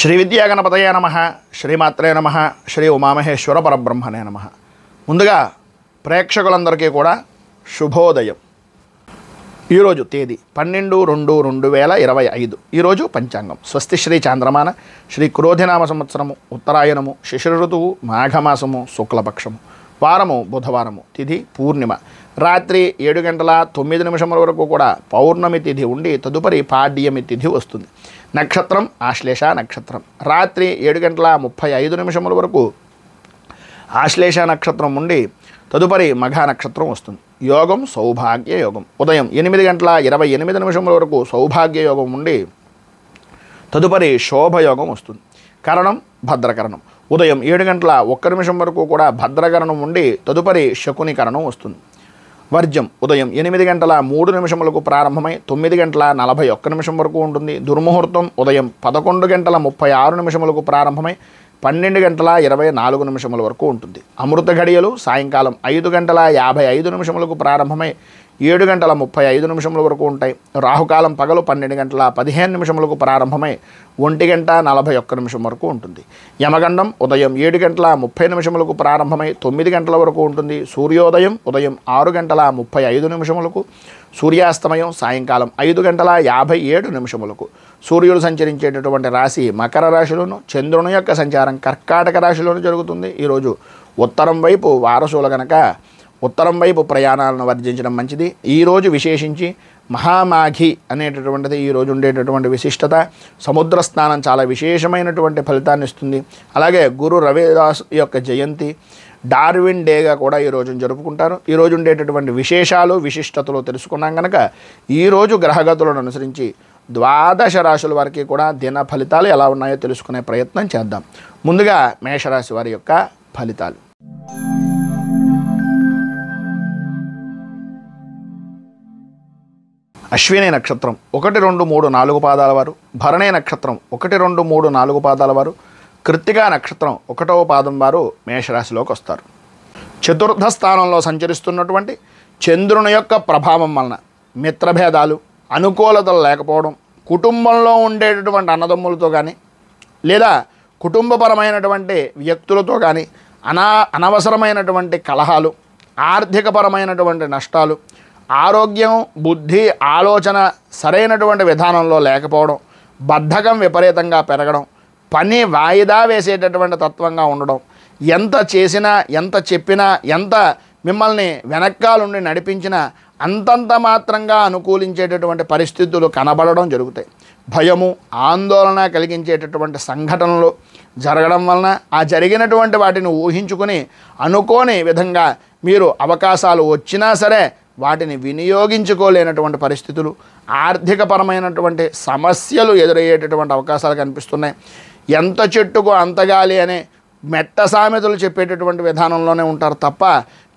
శ్రీ విద్యాగణపతయే నమః, శ్రీమాత్రే నమః, శ్రీ ఉమామహేశ్వర పరబ్రహ్మణే నమః. ముందుగా ప్రేక్షకులందరికీ కూడా శుభోదయం. ఈరోజు తేదీ 12/2/2025. ఈరోజు పంచాంగం స్వస్తి శ్రీ చాంద్రమాన శ్రీ క్రోధినామ సంవత్సరము, ఉత్తరాయణము, శిశిర ఋతువు, మాఘమాసము, శుక్లపక్షము, వారము బుధవారము, తిథి పూర్ణిమ, రాత్రి 7:09 వరకు కూడా పౌర్ణమి తిథి ఉండి తదుపరి పాడ్యమి తిథి వస్తుంది. నక్షత్రం ఆశ్లేష నక్షత్రం. రాత్రి 7:35 వరకు ఆశ్లేష నక్షత్రం ఉండి తదుపరి మఘ నక్షత్రం వస్తుంది. యోగం సౌభాగ్య యోగం. ఉదయం 8:28 వరకు సౌభాగ్య యోగం ఉండి తదుపరి శోభయోగం వస్తుంది. కరణం భద్రకరణం. ఉదయం 7:01 వరకు కూడా భద్రకరణం ఉండి తదుపరి శకునికరణం వస్తుంది. వర్జం ఉదయం 8:03 ప్రారంభమై 9:41 వరకు ఉంటుంది. దుర్ముహూర్తం ఉదయం 11:36 ప్రారంభమై 12:24 వరకు ఉంటుంది. అమృత ఘడియలు సాయంకాలం 5:55 ప్రారంభమై 7:35 వరకు ఉంటాయి. రాహుకాలం పగలు 12:15 ప్రారంభమై 1:41 వరకు ఉంటుంది. యమగండం ఉదయం 7:30 ప్రారంభమై 9 గంటల వరకు ఉంటుంది. సూర్యోదయం ఉదయం 6:35 సూర్యాస్తమయం సాయంకాలం 5:57 సూర్యుడు సంచరించేటటువంటి రాశి మకర రాశిలోను, చంద్రుని యొక్క సంచారం కర్కాటక రాశిలోను జరుగుతుంది. ఈరోజు ఉత్తరం వైపు వారసులు కనుక ఉత్తరం వైపు ప్రయాణాలను వర్జించడం మంచిది. ఈరోజు విశేషించి మహామాఘి అనేటటువంటిది ఈరోజు ఉండేటటువంటి విశిష్టత. సముద్ర స్నానం చాలా విశేషమైనటువంటి ఫలితాన్ని ఇస్తుంది. అలాగే గురు రవిదాస్ యొక్క జయంతి, డార్విన్ డేగా కూడా ఈరోజు జరుపుకుంటారు. ఈరోజు ఉండేటటువంటి విశేషాలు విశిష్టతలు తెలుసుకున్నాం కనుక ఈరోజు గ్రహగతులను అనుసరించి 12 రాశుల వారికి కూడా దిన ఫలితాలు ఎలా ఉన్నాయో తెలుసుకునే ప్రయత్నం చేద్దాం. ముందుగా మేషరాశి వారి యొక్క ఫలితాలు. అశ్విని నక్షత్రం 1, 2, 3, 4 పాదాల వారు, భరణి నక్షత్రం 1, 2, 3, 4 పాదాల వారు, కృత్తికా నక్షత్రం 1వ పాదం వారు మేషరాశిలోకి వస్తారు. చతుర్థ స్థానంలో సంచరిస్తున్నటువంటి చంద్రుని యొక్క ప్రభావం వలన మిత్రభేదాలు, అనుకూలతలు లేకపోవడం, కుటుంబంలో ఉండేటటువంటి అన్నదమ్ములతో కానీ లేదా కుటుంబపరమైనటువంటి వ్యక్తులతో కానీ అనవసరమైనటువంటి కలహాలు, ఆర్థికపరమైనటువంటి నష్టాలు, ఆరోగ్యం, బుద్ధి, ఆలోచన సరైనటువంటి విధానంలో లేకపోవడం, బద్ధకం విపరీతంగా పెరగడం, పని వాయిదా వేసేటటువంటి తత్వంగా ఉండడం, ఎంత చేసినా ఎంత చెప్పినా ఎంత మిమ్మల్ని వెనక్కాలుండి నడిపించినా అంతంత మాత్రంగా అనుకూలించేటటువంటి పరిస్థితులు కనబడడం జరుగుతాయి. భయము, ఆందోళన కలిగించేటటువంటి సంఘటనలు జరగడం వలన ఆ జరిగినటువంటి వాటిని ఊహించుకొని అనుకోని విధంగా మీరు అవకాశాలు వచ్చినా సరే వాటిని వినియోగించుకోలేనటువంటి పరిస్థితులు, ఆర్థికపరమైనటువంటి సమస్యలు ఎదురయ్యేటటువంటి అవకాశాలు కనిపిస్తున్నాయి. ఎంత చెట్టుకు అంత గాలి అనే మెట్ట సామెతలు చెప్పేటటువంటి విధానంలోనే ఉంటారు తప్ప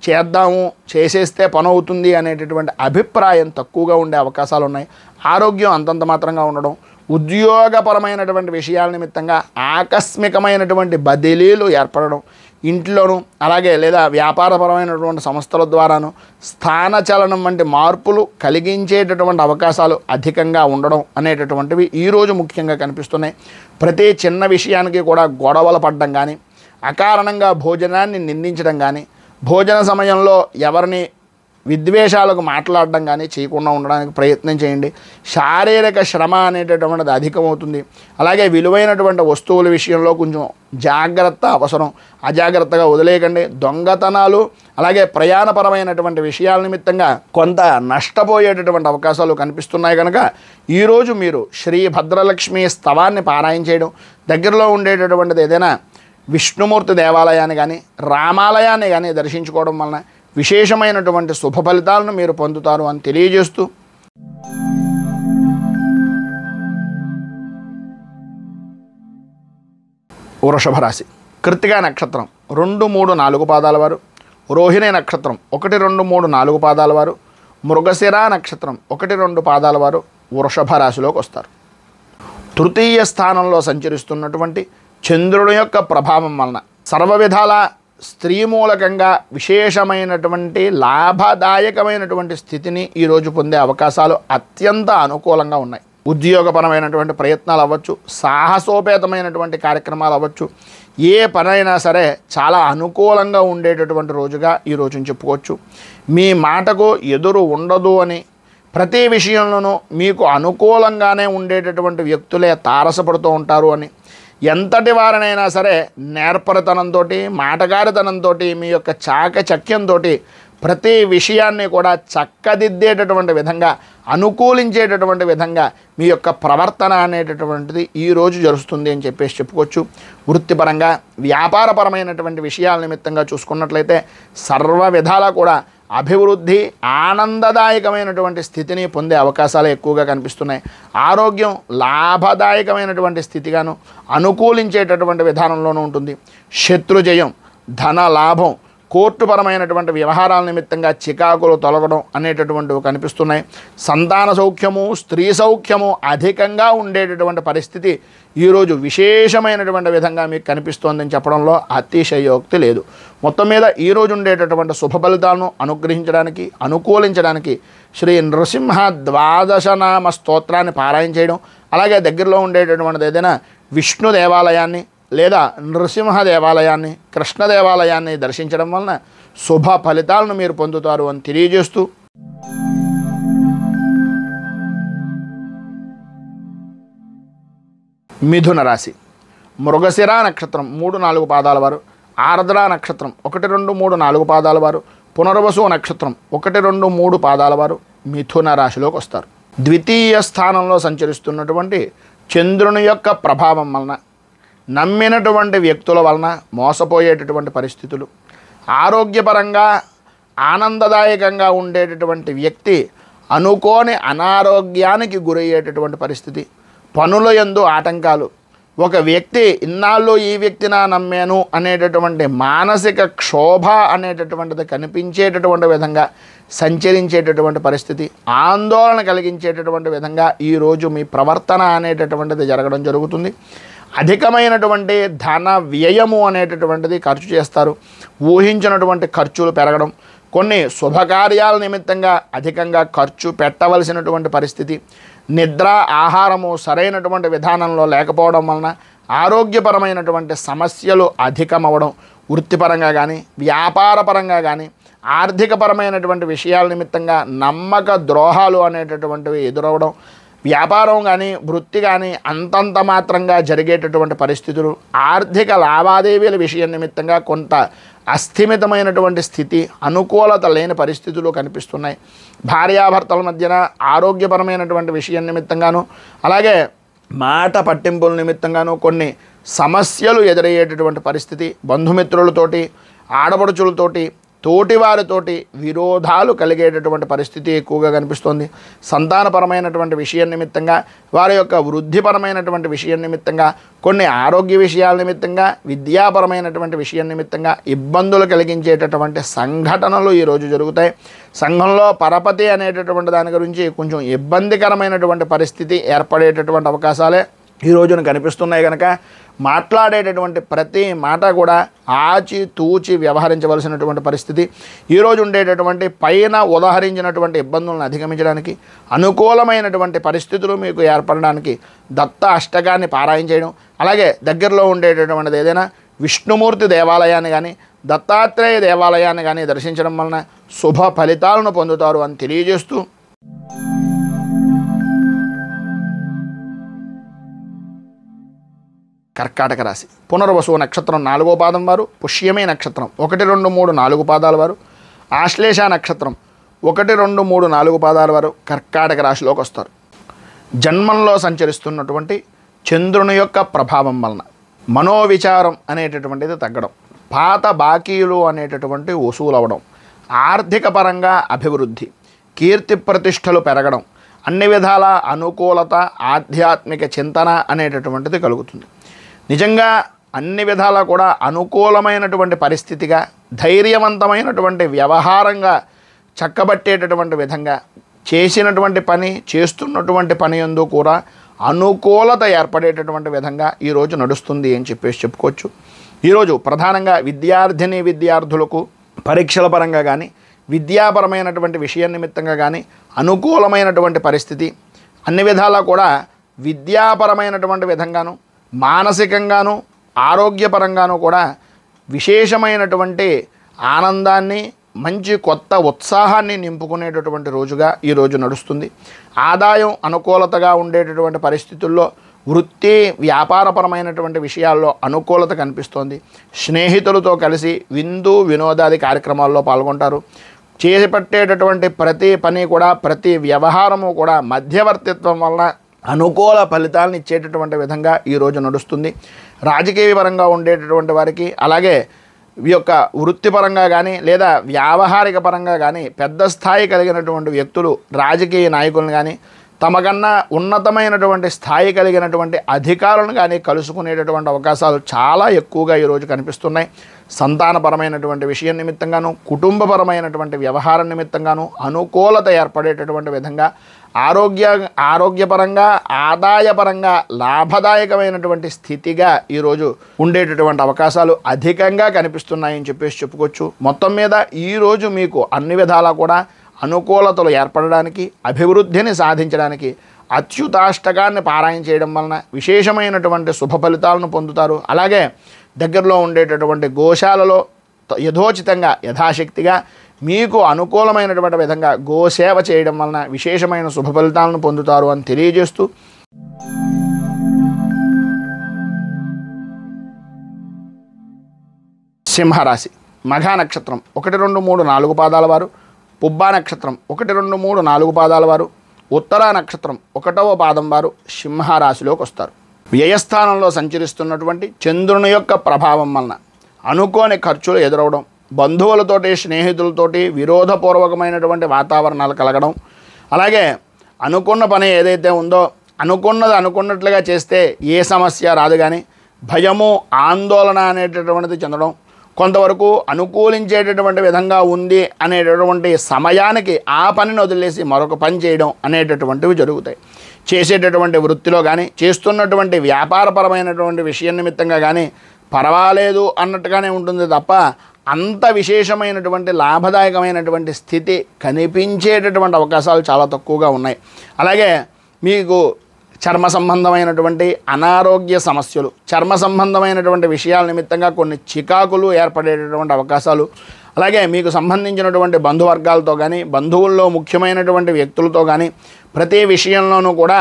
చేద్దాము, చేసేస్తే పని అవుతుంది అనేటటువంటి అభిప్రాయం తక్కువగా ఉండే అవకాశాలు ఉన్నాయి. ఆరోగ్యం అంతంత మాత్రంగా ఉండడం, ఉద్యోగపరమైనటువంటి విషయాల నిమిత్తంగా ఆకస్మికమైనటువంటి బదిలీలు ఏర్పడడం, ఇంట్లోనూ అలాగే లేదా వ్యాపారపరమైనటువంటి సంస్థల ద్వారాను స్థానచలనం వంటి మార్పులు కలిగించేటటువంటి అవకాశాలు అధికంగా ఉండడం అనేటటువంటివి ఈరోజు ముఖ్యంగా కనిపిస్తున్నాయి. ప్రతి చిన్న విషయానికి కూడా గొడవలు పడడం కానీ, అకారణంగా భోజనాన్ని నిందించడం కానీ, భోజన సమయంలో ఎవరిని విద్వేషాలకు మాట్లాడడం కానీ చేయకుండా ఉండడానికి ప్రయత్నం చేయండి. శారీరక శ్రమ అనేటటువంటిది అధికమవుతుంది. అలాగే విలువైనటువంటి వస్తువుల విషయంలో కొంచెం జాగ్రత్త అవసరం. అజాగ్రత్తగా వదిలేయకండి. దొంగతనాలు అలాగే ప్రయాణపరమైనటువంటి విషయాల నిమిత్తంగా కొంత నష్టపోయేటటువంటి అవకాశాలు కనిపిస్తున్నాయి కనుక ఈరోజు మీరు శ్రీ భద్రలక్ష్మి స్తవాన్ని పారాయణ చేయడం, దగ్గరలో ఉండేటటువంటిది ఏదైనా విష్ణుమూర్తి దేవాలయాన్ని కానీ రామాలయాన్ని కానీ దర్శించుకోవడం వలన విశేషమైనటువంటి శుభ ఫలితాలను మీరు పొందుతారు అని తెలియజేస్తూ వృషభ రాశి కృత్తికా నక్షత్రం 2, 3, 4 పాదాల వారు, రోహిణి నక్షత్రం 1, 2, 3, 4 పాదాల వారు, మృగశిర నక్షత్రం 1, 2 పాదాల వారు వృషభ రాశిలోకి వస్తారు. తృతీయ స్థానంలో సంచరిస్తున్నటువంటి చంద్రుడి యొక్క ప్రభావం వలన సర్వ విధాల స్త్రీ మూలకంగా విశేషమైనటువంటి లాభదాయకమైనటువంటి స్థితిని ఈరోజు పొందే అవకాశాలు అత్యంత అనుకూలంగా ఉన్నాయి. ఉద్యోగపరమైనటువంటి ప్రయత్నాలు అవ్వచ్చు, సాహసోపేతమైనటువంటి కార్యక్రమాలు అవ్వచ్చు, ఏ పనైనా సరే చాలా అనుకూలంగా ఉండేటటువంటి రోజుగా ఈ రోజుని చెప్పుకోవచ్చు. మీ మాటకు ఎదురు ఉండదు అని, ప్రతి విషయంలోనూ మీకు అనుకూలంగానే ఉండేటటువంటి వ్యక్తులే తారసపడుతూ ఉంటారు అని, ఎంతటి వారినైనా సరే నేర్పరితనంతో, మాటగారితనంతో, మీ యొక్క చాకచక్యంతో ప్రతి విషయాన్ని కూడా చక్కదిద్దేటటువంటి విధంగా, అనుకూలించేటటువంటి విధంగా మీ యొక్క ప్రవర్తన అనేటటువంటిది ఈరోజు జరుగుతుంది అని చెప్పేసి చెప్పుకోవచ్చు. వృత్తిపరంగా, వ్యాపారపరమైనటువంటి విషయాల నిమిత్తంగా చూసుకున్నట్లయితే సర్వ విధాలా కూడా అభివృద్ధి, ఆనందదాయకమైనటువంటి స్థితిని పొందే అవకాశాలు ఎక్కువగా కనిపిస్తున్నాయి. ఆరోగ్యం లాభదాయకమైనటువంటి స్థితిగాను, అనుకూలించేటటువంటి విధానంలోనూ ఉంటుంది. శత్రుజయం, ధన లాభం, కోర్టుపరమైనటువంటి వ్యవహారాల నిమిత్తంగా చికాకులు తొలగడం అనేటటువంటివి కనిపిస్తున్నాయి. సంతాన సౌఖ్యము, స్త్రీ సౌఖ్యము అధికంగా ఉండేటటువంటి పరిస్థితి ఈరోజు విశేషమైనటువంటి విధంగా మీకు కనిపిస్తోందని చెప్పడంలో అతిశయోక్తి లేదు. మొత్తం మీద ఈరోజు ఉండేటటువంటి శుభ ఫలితాలను అనుగ్రహించడానికి, అనుకూలించడానికి శ్రీ నృసింహ ద్వాదశనామ స్తోత్రాన్ని పారాయణ చేయడం, అలాగే దగ్గరలో ఉండేటటువంటిది ఏదైనా విష్ణు దేవాలయాన్ని లేదా నృసింహ దేవాలయాన్ని, కృష్ణ దేవాలయాన్ని దర్శించడం వలన శుభ ఫలితాలను మీరు పొందుతారు అని తెలియజేస్తూ, మిథున రాశి మృగశిర నక్షత్రం 3-4 పాదాల వారు, ఆర్ద్ర నక్షత్రం 1, 2, 3, 4 పాదాల వారు, పునర్వసు నక్షత్రం 1, 2, 3 పాదాల వారు మిథున రాశిలోకి వస్తారు. ద్వితీయ స్థానంలో సంచరిస్తున్నటువంటి చంద్రుని యొక్క ప్రభావం వలన నమ్మినటువంటి వ్యక్తుల వలన మోసపోయేటటువంటి పరిస్థితులు, ఆరోగ్యపరంగా ఆనందదాయకంగా ఉండేటటువంటి వ్యక్తి అనుకోని అనారోగ్యానికి గురయ్యేటటువంటి పరిస్థితి, పనుల యందు ఆటంకాలు, ఒక వ్యక్తి ఇన్నాళ్ళు ఈ వ్యక్తిని నమ్మాను అనేటటువంటి మానసిక క్షోభ అనేటటువంటిది కనిపించేటటువంటి విధంగా సంచరించేటటువంటి పరిస్థితి, ఆందోళన కలిగించేటటువంటి విధంగా ఈరోజు మీ ప్రవర్తన అనేటటువంటిది జరగడం జరుగుతుంది. అధికమైనటువంటి ధన వ్యయము అనేటటువంటిది ఖర్చు చేస్తారు. ఊహించినటువంటి ఖర్చులు పెరగడం, కొన్ని శుభకార్యాల నిమిత్తంగా అధికంగా ఖర్చు పెట్టవలసినటువంటి పరిస్థితి, నిద్ర ఆహారము సరైనటువంటి విధానంలో లేకపోవడం వలన ఆరోగ్యపరమైనటువంటి సమస్యలు అధికమవడం, వృత్తిపరంగా కానీ, వ్యాపారపరంగా కానీ, ఆర్థికపరమైనటువంటి విషయాల నిమిత్తంగా నమ్మక ద్రోహాలు అనేటటువంటివి ఎదురవడం, వ్యాపారం కానీ, వృత్తి కానీ అంతంత మాత్రంగా జరిగేటటువంటి పరిస్థితులు, ఆర్థిక లావాదేవీల విషయం నిమిత్తంగా కొంత అస్థిమితమైనటువంటి స్థితి, అనుకూలత లేని పరిస్థితులు కనిపిస్తున్నాయి. భార్యాభర్తల మధ్యన ఆరోగ్యపరమైనటువంటి విషయం నిమిత్తంగాను, అలాగే మాట పట్టింపుల నిమిత్తంగాను కొన్ని సమస్యలు ఎదురయ్యేటటువంటి పరిస్థితి, బంధుమిత్రులతోటి, ఆడపడుచులతోటి, తోటివారితోటి విరోధాలు కలిగేటటువంటి పరిస్థితి ఎక్కువగా కనిపిస్తోంది. సంతానపరమైనటువంటి విషయం నిమిత్తంగా, వారి యొక్క వృద్ధిపరమైనటువంటి విషయం నిమిత్తంగా, కొన్ని ఆరోగ్య విషయాల నిమిత్తంగా, విద్యాపరమైనటువంటి విషయం నిమిత్తంగా ఇబ్బందులు కలిగించేటటువంటి సంఘటనలు ఈరోజు జరుగుతాయి. సంఘంలో పరపతి అనేటటువంటి దాని గురించి కొంచెం ఇబ్బందికరమైనటువంటి పరిస్థితి ఏర్పడేటటువంటి అవకాశాలే ఈ రోజున కనిపిస్తున్నాయి. కనుక మాట్లాడేటటువంటి ప్రతి మాట కూడా ఆచి తూచి వ్యవహరించవలసినటువంటి పరిస్థితి. ఈరోజు ఉండేటటువంటి పైన ఉదహరించినటువంటి ఇబ్బందులను అధిగమించడానికి, అనుకూలమైనటువంటి పరిస్థితులు మీకు ఏర్పడడానికి దత్త అష్టకాన్ని పారాయణ చేయడం, అలాగే దగ్గరలో ఉండేటటువంటిది ఏదైనా విష్ణుమూర్తి దేవాలయాన్ని కానీ, దత్తాత్రేయ దేవాలయాన్ని కానీ దర్శించడం వలన శుభ ఫలితాలను పొందుతారు అని తెలియజేస్తూ, కర్కాటక రాశి పునర్వసు నక్షత్రం 4వ పాదం వారు, పుష్యమే నక్షత్రం 1, 2, 3, 4 పాదాల వారు, ఆశ్లేష నక్షత్రం 1, 2, 3, 4 పాదాల వారు కర్కాటక రాశిలోకి వస్తారు. జన్మంలో సంచరిస్తున్నటువంటి చంద్రుని యొక్క ప్రభావం వలన మనోవిచారం అనేటటువంటిది తగ్గడం, పాత బాకీలు అనేటటువంటి వసూలు అవ్వడం, ఆర్థిక పరంగా అభివృద్ధి, కీర్తి ప్రతిష్టలు పెరగడం, అన్ని విధాల అనుకూలత, ఆధ్యాత్మిక చింతన అనేటటువంటిది కలుగుతుంది. నిజంగా అన్ని విధాలా కూడా అనుకూలమైనటువంటి పరిస్థితిగా, ధైర్యవంతమైనటువంటి వ్యవహారంగా చక్కబట్టేటటువంటి విధంగా, చేసినటువంటి పని, చేస్తున్నటువంటి పని యందు కూడా అనుకూలత ఏర్పడేటటువంటి విధంగా ఈరోజు నడుస్తుంది అని చెప్పేసి చెప్పుకోవచ్చు. ఈరోజు ప్రధానంగా విద్యార్థులకు పరీక్షల పరంగా కానీ, విద్యాపరమైనటువంటి విషయం నిమిత్తంగా కానీ అనుకూలమైనటువంటి పరిస్థితి, అన్ని విధాలా కూడా విద్యాపరమైనటువంటి విధంగాను, మానసికంగాను, ఆరోగ్యపరంగాను కూడా విశేషమైనటువంటి ఆనందాన్ని, మంచి కొత్త ఉత్సాహాన్ని నింపుకునేటటువంటి రోజుగా ఈరోజు నడుస్తుంది. ఆదాయం అనుకూలతగా ఉండేటటువంటి పరిస్థితుల్లో వృత్తి వ్యాపారపరమైనటువంటి విషయాల్లో అనుకూలత కనిపిస్తోంది. స్నేహితులతో కలిసి విందు వినోదాది కార్యక్రమాల్లో పాల్గొంటారు. చేపట్టేటటువంటి ప్రతి పని కూడా, ప్రతి వ్యవహారము కూడా మధ్యవర్తిత్వం వలన అనుకూల ఫలితాలను ఇచ్చేటటువంటి విధంగా ఈరోజు నడుస్తుంది. రాజకీయ పరంగా ఉండేటటువంటి వారికి, అలాగే ఈ యొక్క వృత్తిపరంగా కానీ లేదా వ్యావహారిక పరంగా కానీ పెద్ద స్థాయి కలిగినటువంటి వ్యక్తులు, రాజకీయ నాయకులను కానీ, తమకన్నా ఉన్నతమైనటువంటి స్థాయి కలిగినటువంటి అధికారులను కానీ కలుసుకునేటటువంటి అవకాశాలు చాలా ఎక్కువగా ఈరోజు కనిపిస్తున్నాయి. సంతానపరమైనటువంటి విషయం నిమిత్తంగాను, కుటుంబపరమైనటువంటి వ్యవహారం నిమిత్తంగాను అనుకూలత ఏర్పడేటటువంటి విధంగా, ఆరోగ్యపరంగా, ఆదాయపరంగా లాభదాయకమైనటువంటి స్థితిగా ఈరోజు ఉండేటటువంటి అవకాశాలు అధికంగా కనిపిస్తున్నాయని చెప్పుకోవచ్చు. మొత్తం మీద ఈరోజు మీకు అన్ని విధాలా కూడా అనుకూలతలు ఏర్పడడానికి, అభివృద్ధిని సాధించడానికి అచ్యుతాష్టకాన్ని పారాయణ చేయడం వలన విశేషమైనటువంటి శుభ ఫలితాలను పొందుతారు. అలాగే దగ్గరలో ఉండేటటువంటి గోశాలలో యథోచితంగా, యథాశక్తిగా మీకు అనుకూలమైనటువంటి విధంగా గోసేవ చేయడం వలన విశేషమైన శుభ ఫలితాలను పొందుతారు అని తెలియజేస్తూ, సింహరాశి మఘా నక్షత్రం 1, 2, 3, 4 పాదాల వారు, పుబ్బా నక్షత్రం 1, 2, 3, 4 పాదాల వారు, ఉత్తరా నక్షత్రం 1వ పాదం వారు సింహరాశిలోకి వస్తారు. వ్యయస్థానంలో సంచరిస్తున్నటువంటి చంద్రుని యొక్క ప్రభావం వలన అనుకోని ఖర్చులు ఎదురవడం, బంధువులతోటి, స్నేహితులతోటి విరోధపూర్వకమైనటువంటి వాతావరణాలు కలగడం, అలాగే అనుకున్న పని ఏదైతే ఉందో అనుకున్నది అనుకున్నట్లుగా చేస్తే ఏ సమస్య రాదు కానీ భయము, ఆందోళన అనేటటువంటిది చెందడం, కొంతవరకు అనుకూలించేటటువంటి విధంగా ఉంది అనేటటువంటి సమయానికి ఆ పనిని వదిలేసి మరొక పని చేయడం అనేటటువంటివి జరుగుతాయి. చేసేటటువంటి వృత్తిలో కానీ, చేస్తున్నటువంటి వ్యాపారపరమైనటువంటి విషయం నిమిత్తంగా కానీ పర్వాలేదు అన్నట్టుగానే ఉంటుంది తప్ప అంత విశేషమైనటువంటి లాభదాయకమైనటువంటి స్థితి కనిపించేటటువంటి అవకాశాలు చాలా తక్కువగా ఉన్నాయి. అలాగే మీకు చర్మ సంబంధమైనటువంటి అనారోగ్య సమస్యలు, చర్మ సంబంధమైనటువంటి విషయాల నిమిత్తంగా కొన్ని చికాకులు ఏర్పడేటటువంటి అవకాశాలు, అలాగే మీకు సంబంధించినటువంటి బంధువర్గాలతో కానీ, బంధువుల్లో ముఖ్యమైనటువంటి వ్యక్తులతో కానీ ప్రతి విషయంలోనూ కూడా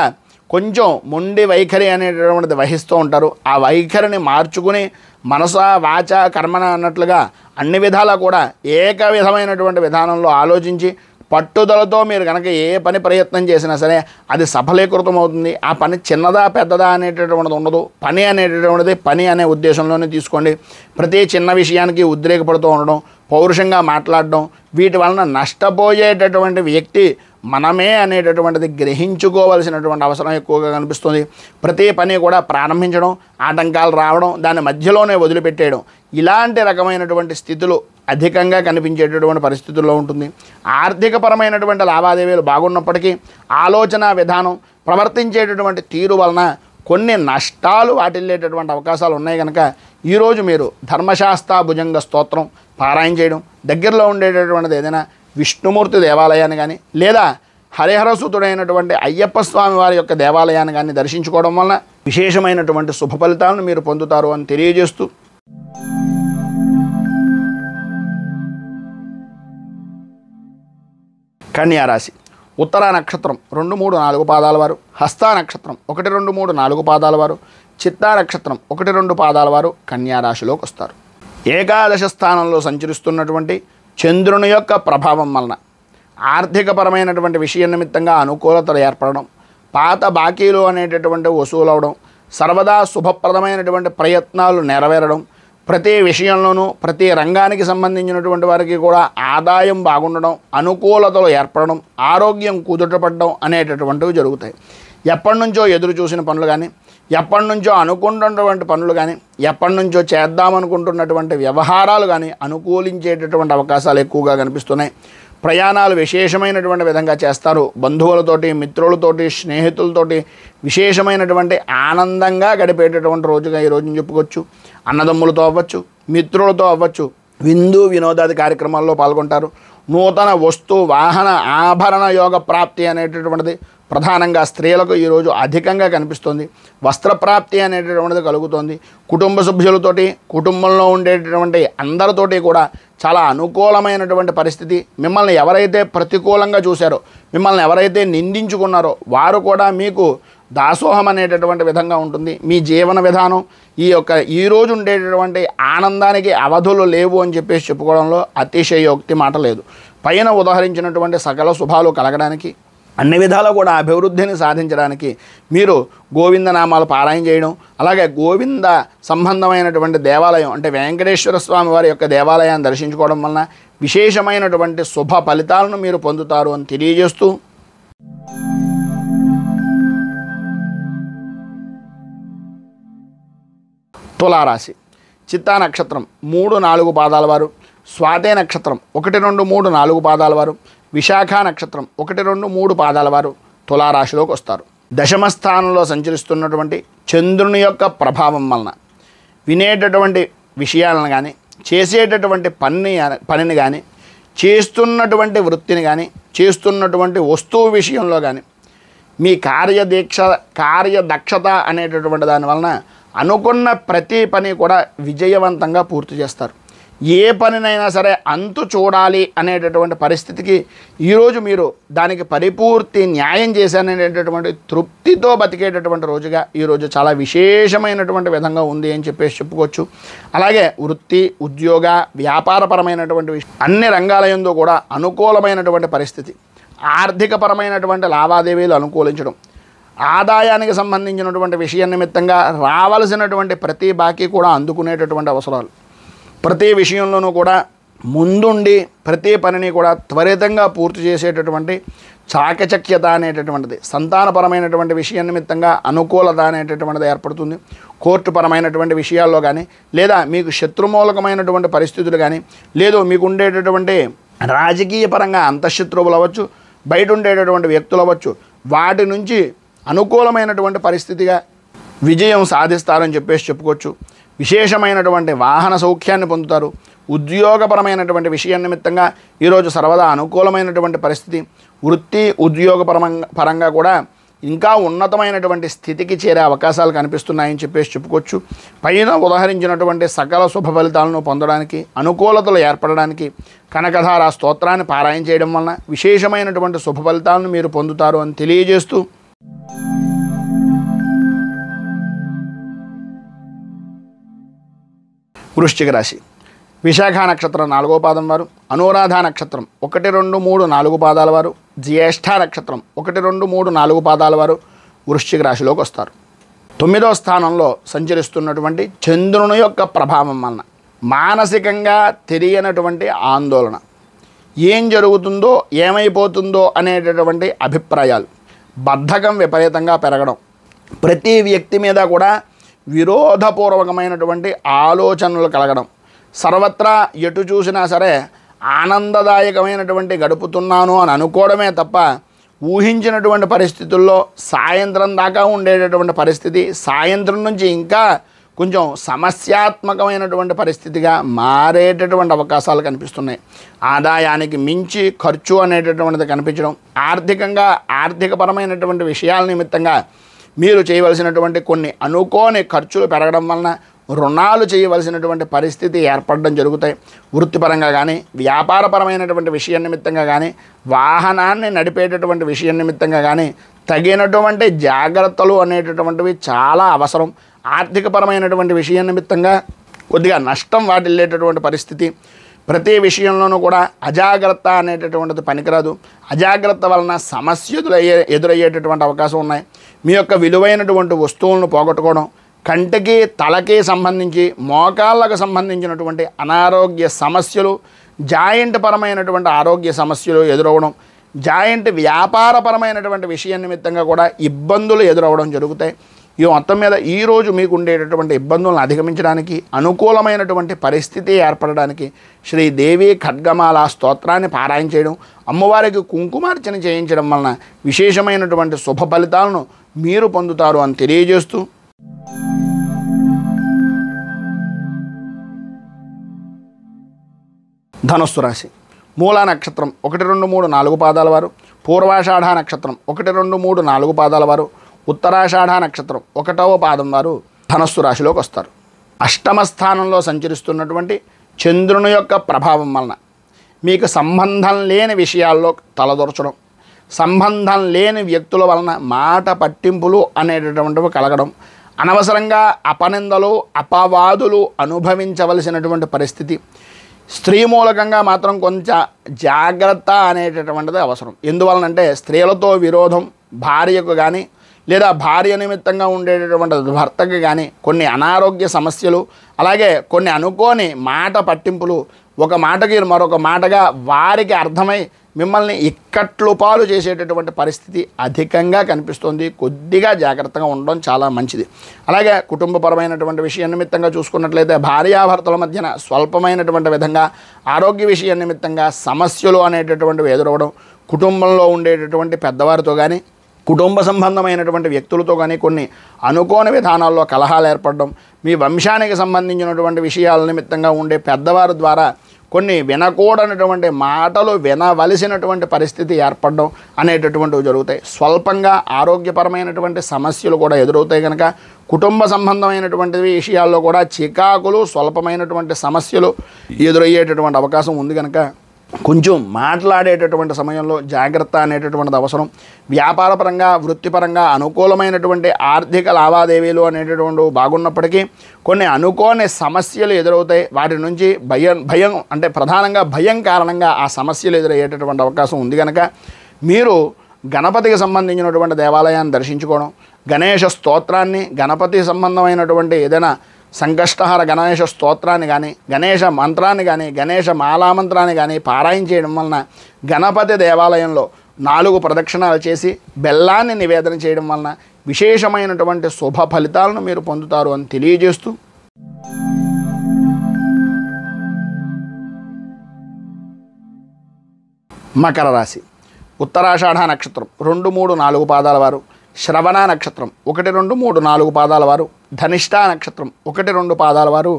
కొంచెం మొండి వైఖరి అనేటటువంటిది వహిస్తూ ఉంటారు. ఆ వైఖరిని మార్చుకుని మనస వాచ కర్మన అన్నట్లుగా అన్ని విధాలా కూడా ఏక విధమైనటువంటి విధానంలో ఆలోచించి పట్టుదలతో మీరు కనుక ఏ పని ప్రయత్నం చేసినా సరే అది సఫలీకృతం అవుతుంది. ఆ పని చిన్నదా పెద్దదా అనేటటువంటిది ఉండదు. పని అనేటటువంటిది పని అనే ఉద్దేశంలోనే తీసుకోండి. ప్రతి చిన్న విషయానికి ఉద్రేకపడుతూ ఉండడం, పౌరుషంగా మాట్లాడడం, వీటి వలన నష్టపోయేటటువంటి వ్యక్తి మనమే అనేటటువంటిది గ్రహించుకోవాల్సినటువంటి అవసరం ఎక్కువగా కనిపిస్తుంది. ప్రతి పని కూడా ప్రారంభించడం, ఆటంకాలు రావడం, దాని మధ్యలోనే వదిలిపెట్టేయడం, ఇలాంటి రకమైనటువంటి స్థితులు అధికంగా కనిపించేటటువంటి పరిస్థితుల్లో ఉంటుంది. ఆర్థికపరమైనటువంటి లావాదేవీలు బాగున్నప్పటికీ ఆలోచన విధానం, ప్రవర్తించేటటువంటి తీరు వలన కొన్ని నష్టాలు వాటిల్లేటటువంటి అవకాశాలు ఉన్నాయి. కనుక ఈరోజు మీరు ధర్మశాస్త్ర భుజంగ స్తోత్రం పారాయణ చేయడం, దగ్గరలో ఉండేటటువంటిది ఏదైనా విష్ణుమూర్తి దేవాలయాన్ని కానీ లేదా హరిహరసుతుడైనటువంటి అయ్యప్ప స్వామి వారి యొక్క దేవాలయాన్ని కానీ దర్శించుకోవడం వలన విశేషమైనటువంటి శుభ ఫలితాలను మీరు పొందుతారు అని తెలియజేస్తూ, కన్యారాశి ఉత్తరా నక్షత్రం 2, 3, 4 పాదాల వారు, హస్తా నక్షత్రం 1, 2, 3, 4 పాదాల వారు, చిత్తా నక్షత్రం 1, 2 పాదాల వారు కన్యారాశిలోకి వస్తారు. ఏకాదశ స్థానంలో సంచరిస్తున్నటువంటి చంద్రుని యొక్క ప్రభావం వలన ఆర్థికపరమైనటువంటి విషయం నిమిత్తంగా అనుకూలతలు ఏర్పడడం, పాత బాకీలు అనేటటువంటి వసూలు అవడం, సర్వదా శుభప్రదమైనటువంటి ప్రయత్నాలు నెరవేరడం, ప్రతి విషయంలోనూ ప్రతి రంగానికి సంబంధించినటువంటి వారికి కూడా ఆదాయం బాగుండడం, అనుకూలతలు ఏర్పడడం, ఆరోగ్యం కుదుటపడడం అనేటటువంటివి జరుగుతాయి. ఎప్పటి నుంచో ఎదురు చూసిన పనులు కానీ, ఎప్పటి నుంచో అనుకుంటున్నటువంటి పనులు కానీ, ఎప్పటి నుంచో చేద్దామనుకుంటున్నటువంటి వ్యవహారాలు కానీ అనుకూలించేటటువంటి అవకాశాలు ఎక్కువగా కనిపిస్తున్నాయి. ప్రయాణాలు విశేషమైనటువంటి విధంగా చేస్తారు. బంధువులతోటి, మిత్రులతోటి, స్నేహితులతోటి విశేషమైనటువంటి ఆనందంగా గడిపేటటువంటి రోజుగా ఈ రోజుని చెప్పుకోవచ్చు. అన్నదమ్ములతో అవ్వచ్చు, మిత్రులతో అవ్వచ్చు, విందు వినోదాది కార్యక్రమాల్లో పాల్గొంటారు. నూతన వస్తు వాహన ఆభరణ యోగ ప్రాప్తి అనేటటువంటిది ప్రధానంగా స్త్రీలకు ఈరోజు అధికంగా కనిపిస్తుంది. వస్త్రప్రాప్తి అనేటటువంటిది కలుగుతుంది. కుటుంబ సభ్యులతోటి, కుటుంబంలో ఉండేటటువంటి అందరితోటి కూడా చాలా అనుకూలమైనటువంటి పరిస్థితి. మిమ్మల్ని ఎవరైతే ప్రతికూలంగా చూశారో, మిమ్మల్ని ఎవరైతే నిందించుకున్నారో వారు కూడా మీకు దాసోహం అనేటటువంటి విధంగా ఉంటుంది. మీ జీవన విధానం ఈరోజు ఉండేటటువంటి ఆనందానికి అవధులు లేవు అని చెప్పేసి చెప్పుకోవడంలో అతిశయోక్తి మాట లేదు. పైన ఉదాహరించినటువంటి సకల శుభాలు కలగడానికి, అన్ని విధాలు కూడా అభివృద్ధిని సాధించడానికి మీరు గోవిందనామాలు పారాయణ చేయడం, అలాగే గోవింద సంబంధమైనటువంటి దేవాలయం అంటే వెంకటేశ్వర స్వామి వారి యొక్క దేవాలయాన్ని దర్శించుకోవడం వలన విశేషమైనటువంటి శుభ ఫలితాలను మీరు పొందుతారు అని తెలియజేస్తూ, తులారాశి చిత్తా నక్షత్రం 3, 4 పాదాల వారు, స్వాతే నక్షత్రం 1, 2, 3, 4 పాదాల వారు, విశాఖ నక్షత్రం 1, 2, 3 పాదాల వారు తులారాశిలోకి వస్తారు. దశమ స్థానంలో సంచరిస్తున్నటువంటి చంద్రుని యొక్క ప్రభావం వలన వినేటటువంటి విషయాలను కానీ, చేసేటటువంటి పనిని కానీ, చేస్తున్నటువంటి వృత్తిని కానీ, చేస్తున్నటువంటి వస్తువు విషయంలో కానీ మీ కార్యదక్షత అనేటటువంటి దాని వలన అనుకున్న ప్రతి పని కూడా విజయవంతంగా పూర్తి చేస్తారు. ఏ పనినైనా సరే అంతు చూడాలి అనేటటువంటి పరిస్థితికి ఈరోజు మీరు దానికి పరిపూర్తి న్యాయం చేశాననేటటువంటి తృప్తితో బతికేటటువంటి రోజుగా ఈరోజు చాలా విశేషమైనటువంటి విధంగా ఉంది అని చెప్పేసి చెప్పుకోవచ్చు. అలాగే వృత్తి, ఉద్యోగ, వ్యాపారపరమైనటువంటి అన్ని రంగాల యందు కూడా అనుకూలమైనటువంటి పరిస్థితి, ఆర్థికపరమైనటువంటి లావాదేవీలు అనుకూలించడం, ఆదాయానికి సంబంధించినటువంటి విషయం నిమిత్తంగా రావాల్సినటువంటి ప్రతి బాకీ కూడా అందుకునేటటువంటి అవసరాలు, ప్రతి విషయంలోనూ కూడా ముందుండి ప్రతి పనిని కూడా త్వరితంగా పూర్తి చేసేటటువంటి చాకచక్యత అనేటటువంటిది, సంతానపరమైనటువంటి విషయం నిమిత్తంగా అనుకూలత అనేటటువంటిది ఏర్పడుతుంది. కోర్టు పరమైనటువంటి విషయాల్లో కానీ, లేదా మీకు శత్రుమూలకమైనటువంటి పరిస్థితులు కానీ, లేదు మీకు ఉండేటటువంటి రాజకీయ పరంగా అంతఃశత్రువులు అవ్వచ్చు, బయట ఉండేటటువంటి వ్యక్తులు అవ్వచ్చు, వాటి నుంచి అనుకూలమైనటువంటి పరిస్థితిగా విజయం సాధిస్తారని చెప్పేసి చెప్పుకోవచ్చు. విశేషమైనటువంటి వాహన సౌఖ్యాన్ని పొందుతారు. ఉద్యోగపరమైనటువంటి విషయం నిమిత్తంగా ఈరోజు సర్వదా అనుకూలమైనటువంటి పరిస్థితి. వృత్తి, ఉద్యోగ పరంగా కూడా ఇంకా ఉన్నతమైనటువంటి స్థితికి చేరే అవకాశాలు కనిపిస్తున్నాయని చెప్పేసి చెప్పుకోవచ్చు. పైన ఉదాహరించినటువంటి సకల శుభ ఫలితాలను పొందడానికి, అనుకూలతలు ఏర్పడడానికి కనకధార స్తోత్రాన్ని పారాయణ చేయడం వలన విశేషమైనటువంటి శుభ ఫలితాలను మీరు పొందుతారు అని తెలియజేస్తూ, వృశ్చిక రాశి విశాఖ నక్షత్రం 4వ పాదం వారు, అనురాధ నక్షత్రం 1, 2, 3, 4 పాదాల వారు, జ్యేష్ఠ నక్షత్రం 1, 2, 3, 4 పాదాల వారు వృశ్చిక రాశిలోకి వస్తారు. 9వ స్థానంలో సంచరిస్తున్నటువంటి చంద్రుని యొక్క ప్రభావం వలన మానసికంగా తెలియనటువంటి ఆందోళన, ఏం జరుగుతుందో ఏమైపోతుందో అనేటటువంటి అభిప్రాయాలు, బద్ధకం విపరీతంగా పెరగడం, ప్రతి వ్యక్తి మీద కూడా విరోధపూర్వకమైనటువంటి ఆలోచనలు కలగడం, సర్వత్రా ఎటు చూసినా సరే ఆనందదాయకమైనటువంటి గడుపుతున్నాను అని అనుకోవడమే తప్ప ఊహించినటువంటి పరిస్థితుల్లో సాయంత్రం దాకా ఉండేటటువంటి పరిస్థితి సాయంత్రం నుంచి ఇంకా కొంచెం సమస్యాత్మకమైనటువంటి పరిస్థితిగా మారేటటువంటి అవకాశాలు కనిపిస్తున్నాయి. ఆదాయానికి మించి ఖర్చు అనేటటువంటిది కనిపించడం, ఆర్థికపరమైనటువంటి విషయాల నిమిత్తంగా మీరు చేయవలసినటువంటి కొన్ని అనుకోని ఖర్చులు పెరగడం వలన రుణాలు చేయవలసినటువంటి పరిస్థితి ఏర్పడడం జరుగుతాయి. వృత్తిపరంగా కానీ, వ్యాపారపరమైనటువంటి విషయం నిమిత్తంగా కానీ, వాహనాన్ని నడిపేటటువంటి విషయం నిమిత్తంగా కానీ తగినటువంటి జాగ్రత్తలు అనేటటువంటివి చాలా అవసరం. ఆర్థికపరమైనటువంటి విషయం నిమిత్తంగా కొద్దిగా నష్టం వాటిల్లేటటువంటి పరిస్థితి. ప్రతి విషయంలోనూ కూడా అజాగ్రత్త అనేటటువంటిది పనికిరాదు. అజాగ్రత్త వలన సమస్యలు ఎదురయ్యేటటువంటి అవకాశం ఉన్నాయి. మీ యొక్క విలువైనటువంటి వస్తువులను పోగొట్టుకోవడం, కంటికి తలకి సంబంధించి మోకాళ్ళకు సంబంధించినటువంటి అనారోగ్య సమస్యలు, జాయింట్ పరమైనటువంటి ఆరోగ్య సమస్యలు ఎదురవడం, జాయింట్ వ్యాపారపరమైనటువంటి విషయం నిమిత్తంగా కూడా ఇబ్బందులు ఎదురవడం జరుగుతాయి. ఈ మొత్తం మీద ఈరోజు మీకు ఉండేటటువంటి ఇబ్బందులను అధిగమించడానికి, అనుకూలమైనటువంటి పరిస్థితి ఏర్పడడానికి శ్రీదేవి ఖడ్గమాల స్తోత్రాన్ని పారాయణ చేయడం, అమ్మవారికి కుంకుమార్చన చేయించడం వలన విశేషమైనటువంటి శుభ ఫలితాలను మీరు పొందుతారు అని తెలియజేస్తూ, ధనుస్సు రాశి మూలా నక్షత్రం 1, 2, 3, 4 పాదాల వారు, పూర్వాషాఢ నక్షత్రం 1, 2, 3, 4 పాదాల వారు, ఉత్తరాషాఢ నక్షత్రం 1వ పాదం వారు ధనస్సు రాశిలోకి వస్తారు. అష్టమ స్థానంలో సంచరిస్తున్నటువంటి చంద్రుని యొక్క ప్రభావం వలన మీకు సంబంధం లేని విషయాల్లో తలదొరచడం, సంబంధం లేని వ్యక్తుల వలన మాట పట్టింపులు అనేటటువంటివి కలగడం, అనవసరంగా అపనిందలు అపవాదులు అనుభవించవలసినటువంటి పరిస్థితి, స్త్రీ మూలకంగా మాత్రం కొంచెం జాగ్రత్త అనేటటువంటిది అవసరం. ఎందువలనంటే స్త్రీలతో విరోధం భార్యకు కానీ లేదా భార్య నిమిత్తంగా ఉండేటటువంటి భర్తకి కానీ కొన్ని అనారోగ్య సమస్యలు, అలాగే కొన్ని అనుకోని మాట పట్టింపులు, ఒక మాటకి మరొక మాటగా వారికి అర్థమై మిమ్మల్ని ఇక్కట్లు పాలు చేసేటటువంటి పరిస్థితి అధికంగా కనిపిస్తుంది. కొద్దిగా జాగ్రత్తగా ఉండడం చాలా మంచిది. అలాగే కుటుంబపరమైనటువంటి విషయం నిమిత్తంగా చూసుకున్నట్లయితే భార్యాభర్తల మధ్యన స్వల్పమైనటువంటి విధంగా ఆరోగ్య విషయం నిమిత్తంగా సమస్యలు అనేటటువంటివి ఎదురవడం, కుటుంబంలో ఉండేటటువంటి పెద్దవారితో కానీ కుటుంబ సంబంధమైనటువంటి వ్యక్తులతో కానీ కొన్ని అనుకోని విధానాల్లో కలహాలు ఏర్పడడం, మీ వంశానికి సంబంధించినటువంటి విషయాల నిమిత్తంగా ఉండే పెద్దవారి ద్వారా కొన్ని వినకూడనటువంటి మాటలు వినవలసినటువంటి పరిస్థితి ఏర్పడడం అనేటటువంటివి జరుగుతాయి. స్వల్పంగా ఆరోగ్యపరమైనటువంటి సమస్యలు కూడా ఎదురవుతాయి. కనుక కుటుంబ సంబంధమైనటువంటి విషయాల్లో కూడా చికాకులు, స్వల్పమైనటువంటి సమస్యలు ఎదురయ్యేటటువంటి అవకాశం ఉంది. కనుక కొంచెం మాట్లాడేటటువంటి సమయంలో జాగ్రత్త అనేటటువంటిది అవసరం. వ్యాపారపరంగా వృత్తిపరంగా అనుకూలమైనటువంటి ఆర్థిక లావాదేవీలు అనేటటువంటి బాగున్నప్పటికీ కొన్ని అనుకోని సమస్యలు ఎదురవుతాయి. వాటి నుంచి భయం అంటే ప్రధానంగా భయం కారణంగా ఆ సమస్యలు ఎదురయ్యేటటువంటి అవకాశం ఉంది. కనుక మీరు గణపతికి సంబంధించినటువంటి దేవాలయాన్ని దర్శించుకోవడం, గణేష స్తోత్రాన్ని, గణపతి సంబంధమైనటువంటి ఏదైనా సంకష్టహర గణేష స్తోత్రాన్ని కానీ, గణేష మంత్రాన్ని కానీ, గణేష మాలామంత్రాన్ని కానీ పారాయణ చేయడం వలన గణపతి దేవాలయంలో 4 ప్రదక్షిణాలు చేసి బెల్లాన్ని నివేదన చేయడం వలన విశేషమైనటువంటి శుభ ఫలితాలను మీరు పొందుతారు అని తెలియజేస్తూ, మకర రాశి ఉత్తరాషాఢ నక్షత్రం 2, 3, 4 పాదాల వారు, శ్రవణ నక్షత్రం 1, 2, 3, 4 పాదాల వారు, ధనిష్ట నక్షత్రం 1, 2 పాదాల వారు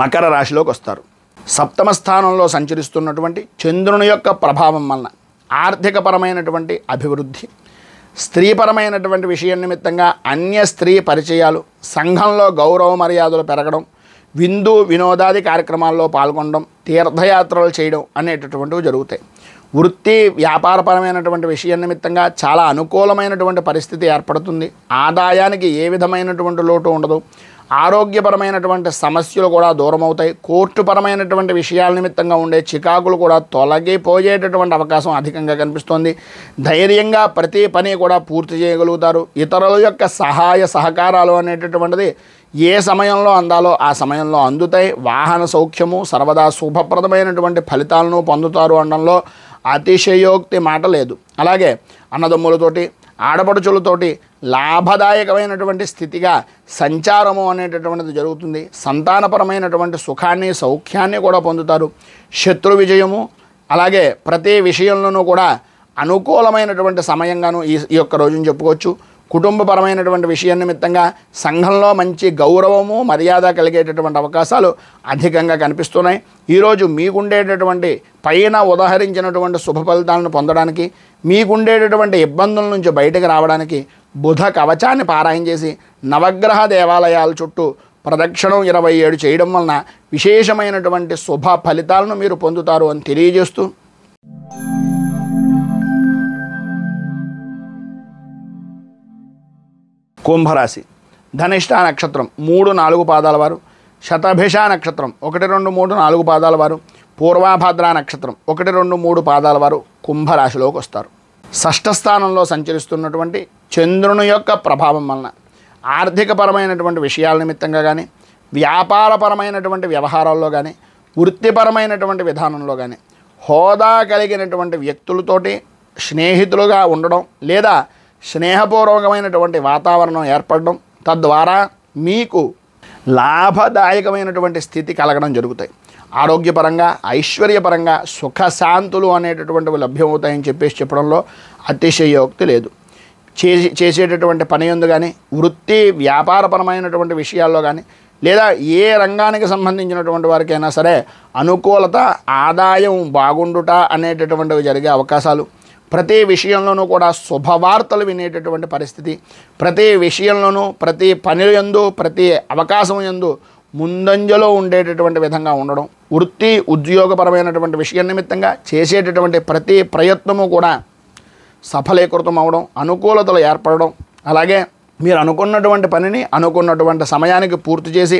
మకర రాశిలోకి వస్తారు. సప్తమ స్థానంలో సంచరిస్తున్నటువంటి చంద్రుని యొక్క ప్రభావం వలన ఆర్థికపరమైనటువంటి అభివృద్ధి, స్త్రీపరమైనటువంటి విషయం నిమిత్తంగా అన్య స్త్రీ పరిచయాలు, సంఘంలో గౌరవ మర్యాదలు పెరగడం, విందు వినోదాది కార్యక్రమాల్లో పాల్గొనడం, తీర్థయాత్రలు చేయడం అనేటటువంటివి జరుగుతాయి. వృత్తి వ్యాపారపరమైనటువంటి విషయం నిమిత్తంగా చాలా అనుకూలమైనటువంటి పరిస్థితి ఏర్పడుతుంది. ఆదాయానికి ఏ విధమైనటువంటి లోటు ఉండదు. ఆరోగ్యపరమైనటువంటి సమస్యలు కూడా దూరం అవుతాయి. కోర్టుపరమైనటువంటి విషయాల నిమిత్తంగా ఉండే చికాకులు కూడా తొలగిపోయేటటువంటి అవకాశం అధికంగా కనిపిస్తోంది. ధైర్యంగా ప్రతి పని కూడా పూర్తి చేయగలుగుతారు. ఇతరుల యొక్క సహాయ సహకారాలు అనేటటువంటిది ఏ సమయంలో అందాలో ఆ సమయంలో అందుతాయి. వాహన సౌఖ్యము సర్వదా శుభప్రదమైనటువంటి ఫలితాలను పొందుతారు అనడంలో అతిశయోక్తి మాట లేదు. అలాగే అన్నదమ్ములతోటి ఆడపడుచులతోటి లాభదాయకమైనటువంటి స్థితిగా సంచారము అనేటటువంటిది జరుగుతుంది. సంతానపరమైనటువంటి సుఖాన్ని సౌఖ్యాన్ని కూడా పొందుతారు. శత్రు విజయము, అలాగే ప్రతి విషయంలోనూ కూడా అనుకూలమైనటువంటి సమయంగాను ఈ యొక్క రోజును చెప్పుకోవచ్చు. కుటుంబపరమైనటువంటి విషయం నిమిత్తంగా సంఘంలో మంచి గౌరవము మర్యాద కలిగేటటువంటి అవకాశాలు అధికంగా కనిపిస్తున్నాయి. ఈరోజు మీకుండేటటువంటి పైన ఉదహరించినటువంటి శుభ ఫలితాలను పొందడానికి, మీకుండేటటువంటి ఇబ్బందుల నుంచి బయటకు రావడానికి బుధ కవచాన్ని పారాయణ చేసి నవగ్రహ దేవాలయాల చుట్టూ ప్రదక్షిణం 27 చేయడం వలన విశేషమైనటువంటి శుభ ఫలితాలను మీరు పొందుతారు అని తెలియజేస్తూ, కుంభరాశి ధనిష్ట నక్షత్రం 3, 4 పాదాల వారు, శతభిష నక్షత్రం 1, 2, 3, 4 పాదాల వారు, పూర్వాభద్ర నక్షత్రం 1, 2, 3 పాదాల వారు కుంభరాశిలోకి వస్తారు. షష్ఠ స్థానంలో సంచరిస్తున్నటువంటి చంద్రుని యొక్క ప్రభావం వలన ఆర్థికపరమైనటువంటి విషయాల నిమిత్తంగా కానీ, వ్యాపారపరమైనటువంటి వ్యవహారాల్లో కానీ, వృత్తిపరమైనటువంటి విధానంలో కానీ హోదా కలిగినటువంటి వ్యక్తులతోటి స్నేహితులుగా ఉండడం లేదా స్నేహపూర్వకమైనటువంటి వాతావరణం ఏర్పడడం, తద్వారా మీకు లాభదాయకమైనటువంటి స్థితి కలగడం జరుగుతాయి. ఆరోగ్యపరంగా ఐశ్వర్యపరంగా సుఖశాంతులు అనేటటువంటివి లభ్యమవుతాయని చెప్పడంలో అతిశయోక్తి లేదు. చేసేటటువంటి పని యందు కానీ, వృత్తి వ్యాపారపరమైనటువంటి విషయాల్లో కానీ, లేదా ఏ రంగానికి సంబంధించినటువంటి వారికైనా సరే అనుకూలత, ఆదాయం బాగుండుట అనేటటువంటివి జరిగే అవకాశాలు, ప్రతి విషయంలోనూ కూడా శుభవార్తలు వినేటటువంటి పరిస్థితి, ప్రతి విషయంలోనూ ప్రతి పని యందు ప్రతి అవకాశం యందు ముందంజలో ఉండేటటువంటి విధంగా ఉండడం, వృత్తి ఉద్యోగపరమైనటువంటి విషయం నిమిత్తంగా చేసేటటువంటి ప్రతి ప్రయత్నము కూడా సఫలీకృతం అవడం, అనుకూలతలు ఏర్పడడం, అలాగే మీరు అనుకున్నటువంటి పనిని అనుకున్నటువంటి సమయానికి పూర్తి చేసి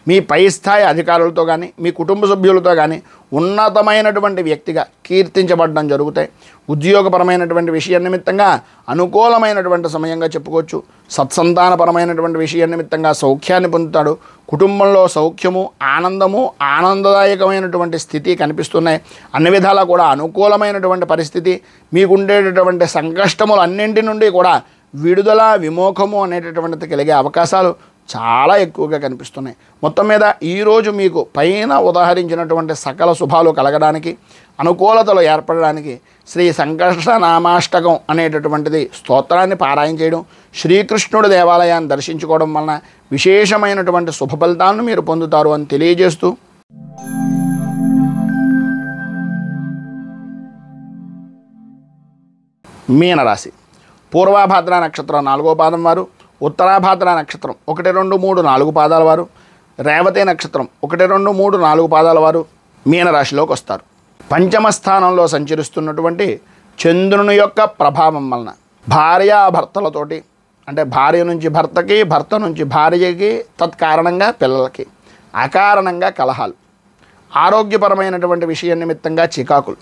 మీ పై స్థాయి అధికారులతో కానీ మీ కుటుంబ సభ్యులతో కానీ ఉన్నతమైనటువంటి వ్యక్తిగా కీర్తించబడడం జరుగుతాయి. ఉద్యోగపరమైనటువంటి విషయం నిమిత్తంగా అనుకూలమైనటువంటి సమయంగా చెప్పుకోవచ్చు. సత్సంతానపరమైనటువంటి విషయం నిమిత్తంగా సౌఖ్యాన్ని పొందుతాడు. కుటుంబంలో సౌఖ్యము, ఆనందము, ఆనందదాయకమైనటువంటి స్థితి కనిపిస్తున్నాయి. అన్ని విధాలా కూడా అనుకూలమైనటువంటి పరిస్థితి, మీకుండేటటువంటి సంకష్టములు అన్నింటి నుండి కూడా విడుదల విమోఖము అనేటటువంటిది కలిగే అవకాశాలు చాలా ఎక్కువగా కనిపిస్తున్నాయి. మొత్తం మీద ఈరోజు మీకు పైన ఉదాహరించినటువంటి సకల శుభాలు కలగడానికి, అనుకూలతలు ఏర్పడడానికి శ్రీ సంకష్టనామాష్టకం అనేటటువంటిది స్తోత్రాన్ని పారాయణ చేయడం, శ్రీకృష్ణుడి దేవాలయాన్ని దర్శించుకోవడం వలన విశేషమైనటువంటి శుభ ఫలితాలను మీరు పొందుతారు అని తెలియజేస్తూ, మీనరాశి పూర్వాభాద్ర నక్షత్రం 4వ పాదం వారు, ఉత్తరాభాద్ర నక్షత్రం 1, 2, 3, 4 పాదాల వారు, రేవతి నక్షత్రం 1, 2, 3, 4 పాదాల వారు మీనరాశిలోకి వస్తారు. పంచమ స్థానంలో సంచరిస్తున్నటువంటి చంద్రుని యొక్క ప్రభావం వలన భార్యాభర్తలతోటి, అంటే భార్య నుంచి భర్తకి, భర్త నుంచి భార్యకి, తత్కారణంగా పిల్లలకి అకారణంగా కలహాలు, ఆరోగ్యపరమైనటువంటి విషయం నిమిత్తంగా చికాకులు,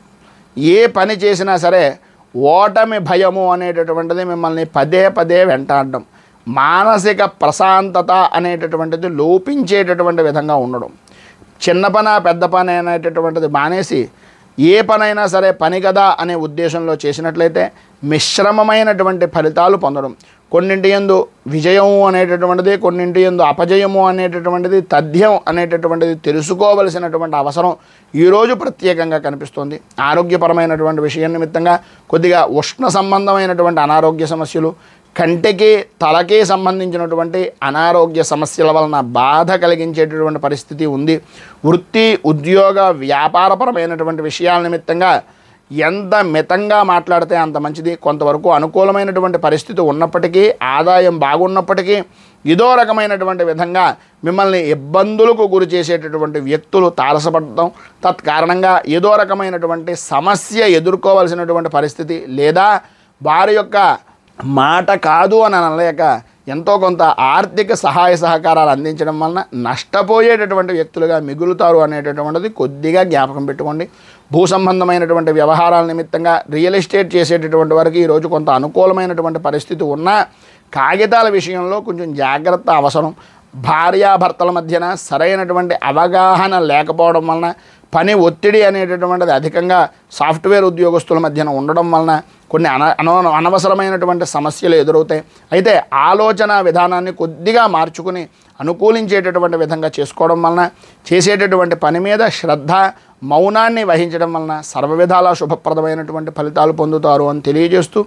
ఏ పని చేసినా సరే ఓటమి భయము అనేటటువంటిది మిమ్మల్ని పదే పదే వెంటాడడం, మానసిక ప్రశాంతత అనేటటువంటిది లోపించేటటువంటి విధంగా ఉండడం, చిన్న పని పెద్ద పని అనేటటువంటిది మానేసి ఏ పనైనా సరే పని కదా అనే ఉద్దేశంలో చేసినట్లయితే మిశ్రమమైనటువంటి ఫలితాలు పొందడం, కొన్నింటి యందు విజయము అనేటటువంటిది, కొన్నింటి యందు అపజయము అనేటటువంటిది, తథ్యం అనేటటువంటిది తెలుసుకోవలసినటువంటి అవసరం ఈరోజు ప్రత్యేకంగా కనిపిస్తుంది. ఆరోగ్యపరమైనటువంటి విషయం నిమిత్తంగా కొద్దిగా ఉష్ణ సంబంధమైనటువంటి అనారోగ్య సమస్యలు, కంటికి తలకి సంబంధించినటువంటి అనారోగ్య సమస్యల వలన బాధ కలిగించేటటువంటి పరిస్థితి ఉంది. వృత్తి ఉద్యోగ వ్యాపారపరమైనటువంటి విషయాల నిమిత్తంగా ఎంత మితంగా మాట్లాడితే అంత మంచిది. కొంతవరకు అనుకూలమైనటువంటి పరిస్థితి ఉన్నప్పటికీ, ఆదాయం బాగున్నప్పటికీ ఇదో రకమైనటువంటి విధంగా మిమ్మల్ని ఇబ్బందులకు గురి చేసేటటువంటి వ్యక్తులు తారసపడటం, తత్కారణంగా ఏదో రకమైనటువంటి సమస్య ఎదుర్కోవాల్సినటువంటి పరిస్థితి, లేదా వారి యొక్క మాట కాదు అని అనలేక ఎంతో కొంత ఆర్థిక సహాయ సహకారాలు అందించడం వలన నష్టపోయేటటువంటి వ్యక్తులుగా మిగులుతారు అనేటటువంటిది కొద్దిగా జ్ఞాపకం పెట్టుకోండి. భూ సంబంధమైనటువంటి వ్యవహారాల నిమిత్తంగా రియల్ ఎస్టేట్ చేసేటటువంటి వారికి ఈరోజు కొంత అనుకూలమైనటువంటి పరిస్థితి ఉన్నా కాగితాల విషయంలో కొంచెం జాగ్రత్త అవసరం. భార్యాభర్తల మధ్యన సరైనటువంటి అవగాహన లేకపోవడం వలన, పని ఒత్తిడి అనేటటువంటిది అధికంగా సాఫ్ట్వేర్ ఉద్యోగస్తుల మధ్యన ఉండడం వలన కొన్ని అనవసరమైనటువంటి సమస్యలు ఎదురవుతాయి. అయితే ఆలోచన విధానాన్ని కొద్దిగా మార్చుకుని అనుకూలించేటటువంటి విధంగా చేసుకోవడం వలన, చేసేటటువంటి పని మీద శ్రద్ధ మౌనాన్ని వహించడం వలన సర్వవిధాల శుభప్రదమైనటువంటి ఫలితాలు పొందుతారు అని తెలియజేస్తూ,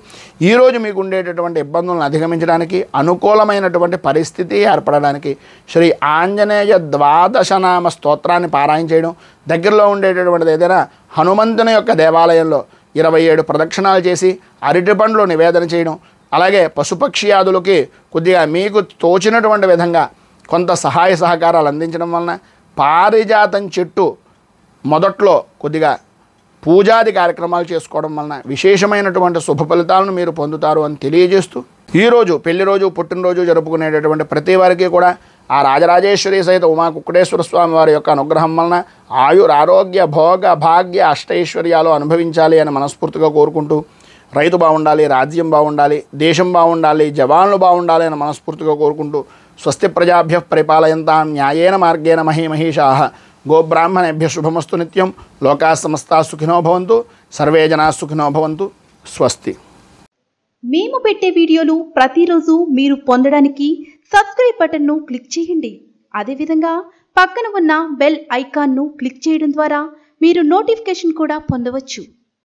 ఈరోజు మీకు ఉండేటటువంటి ఇబ్బందులను అధిగమించడానికి, అనుకూలమైనటువంటి పరిస్థితి ఏర్పడడానికి శ్రీ ఆంజనేయ ద్వాదశనామ స్తోత్రాన్ని పారాయణ చేయడం, దగ్గరలో ఉండేటటువంటిది ఏదైనా హనుమంతుని యొక్క దేవాలయంలో 27 ప్రదక్షిణాలు చేసి అరటి పండ్లు నివేదన చేయడం, అలాగే పశుపక్ష్యాదులకి కొద్దిగా మీకు తోచినటువంటి విధంగా కొంత సహాయ సహకారాలు అందించడం వలన, పారిజాతం చెట్టు మొదట్లో కొద్దిగా పూజాది కార్యక్రమాలు చేసుకోవడం వలన విశేషమైనటువంటి శుభ ఫలితాలను మీరు పొందుతారు అని తెలియజేస్తూ, ఈరోజు పెళ్లి రోజు పుట్టినరోజు జరుపుకునేటటువంటి ప్రతి వారికి కూడా ఆ రాజరాజేశ్వరి సహిత ఉమా కుక్కుటేశ్వర స్వామి వారి యొక్క అనుగ్రహం వలన ఆయుర్ ఆరోగ్య భోగ భాగ్య అష్టైశ్వర్యాలు అనుభవించాలి అని మనస్ఫూర్తిగా కోరుకుంటూ, రైతు బాగుండాలి, రాజ్యం బాగుండాలి, దేశం బాగుండాలి, జవాన్లు బాగుండాలి అని మనస్ఫూర్తిగా కోరుకుంటూ, స్వస్తి ప్రజాభ్య పరిపాలయంతాం న్యాయేన మార్గేణ మహీమహీషాః గోబ్రాహ్మణేభ్య శుభమస్తు నిత్యం. లోకా సమస్తా సుఖినో భవంతు, సర్వే జనా సుఖినో భవంతు. స్వస్తి. మేము పెట్టే వీడియోలు ప్రతిరోజు మీరు పొందడానికి సబ్స్క్రైబ్ బటన్ను క్లిక్ చేయండి. అదేవిధంగా పక్కన ఉన్న బెల్ ఐకాన్ను క్లిక్ చేయడం ద్వారా మీరు నోటిఫికేషన్ కూడా పొందవచ్చు.